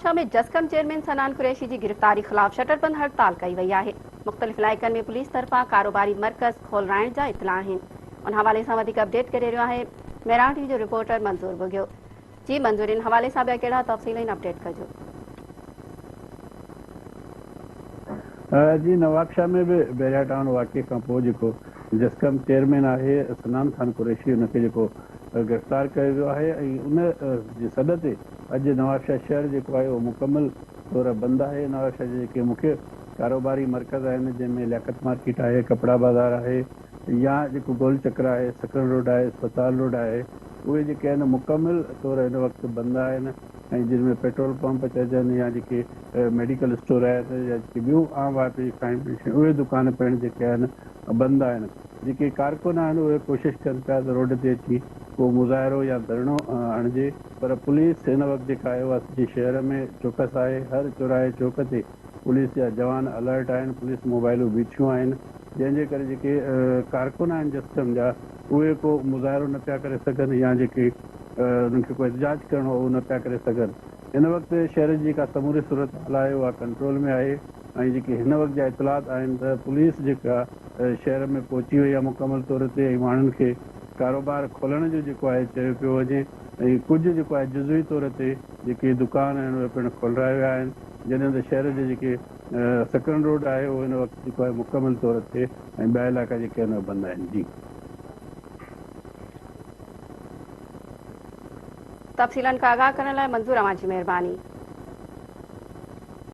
नवाबशाह में जस्कम चेयरमैन सनान कुरैशी की गिरफ्तारी खिलाफ शटरबंद हड़ताल कई वही है। मुख्तलिफ इलाइक़नि में पुलिस तरफा कारोबारी मरकज़ खोलाइण जा इतला आहिनि। उन हवाले से वधीक अपडेट करे रहियो आहे मेराठी जो रिपोर्टर मंजूर बुगियो। जी मंजूर, इन हवाले से ॿिया कहिड़ा तफ़सील अपडेट कजो। जी नवाबशाह में भी बैरिया टाउन वाक़े खां पोइ जेको जस्कम चेयरमैन आहे सनान खान कुरैशी उनखे जेको गिरफ़्तार कयो वियो आहे ऐं उन जे सॾ ते अॼु नवाबशाह शहर जेको आहे उहो मुकमल तौर बंदि आहे। नवाबशाह जे जेके मुख्य कारोबारी मर्कज़ आहिनि जंहिंमें लियाकत मार्केट आहे, कपिड़ा बाज़ार आहे या जेको गोल चक्र आहे, सकल रोड आहे, अस्पताल रोड आहे, उहे जेके आहिनि मुकमल तौर हिन वक़्तु बंदि आहिनि ऐं जिनमें पेट्रोल पंप चइजनि या जेके मेडिकल स्टोर आहिनि या जेके ॿियूं आम वापरी खाइण पीअण शयूं उहे दुकान पिण जेके आहिनि बंदि आहिनि। जेके कारकुन आहिनि उहे कोशिशि कनि पिया त रोड ते अची को मुज़ाहिरो या धरणो हणिजे, पर पुलिस हिन वक़्तु जेका आहे उहा सॼे शहर में चौकस आहे। हर चौराहे चौक ते पुलिस जा जवान अलर्ट आहिनि, पुलिस मोबाइलूं बीठियूं आहिनि, जंहिंजे करे जेके कारकुन आहिनि जस्कम जा उहे को मुज़ाहिरो न पिया करे सघनि या जेके उन्हनि खे को एहतजाज करिणो उहो न पिया करे सघनि। हिन वक़्तु शहर जी जेका समूरी सूरत हाल आहे उहा कंट्रोल में आहे ऐं जेके हिन वक़्तु जा इतलात आहिनि त पुलिस जेका शहर में पहुची वई आहे मुकमल तौर ते ऐं माण्हुनि खे कारोबार खोलण जो जेको आहे चयो पियो वञे ऐं कुझु जेको आहे जुज़वी तौर ते जेके दुकान आहिनि उहे पिणु खोलाए विया आहिनि, जॾहिं त शहर जे जेके सकन रोड आहे उहो हिन वक़्तु जेको आहे मुकमल तौर ते ऐं ॿिया इलाइक़ा जेके आहिनि बंदि आहिनि। जी तफ़सीलन का आगाह करण लाइ मंजूर अवां जी महिरबानी।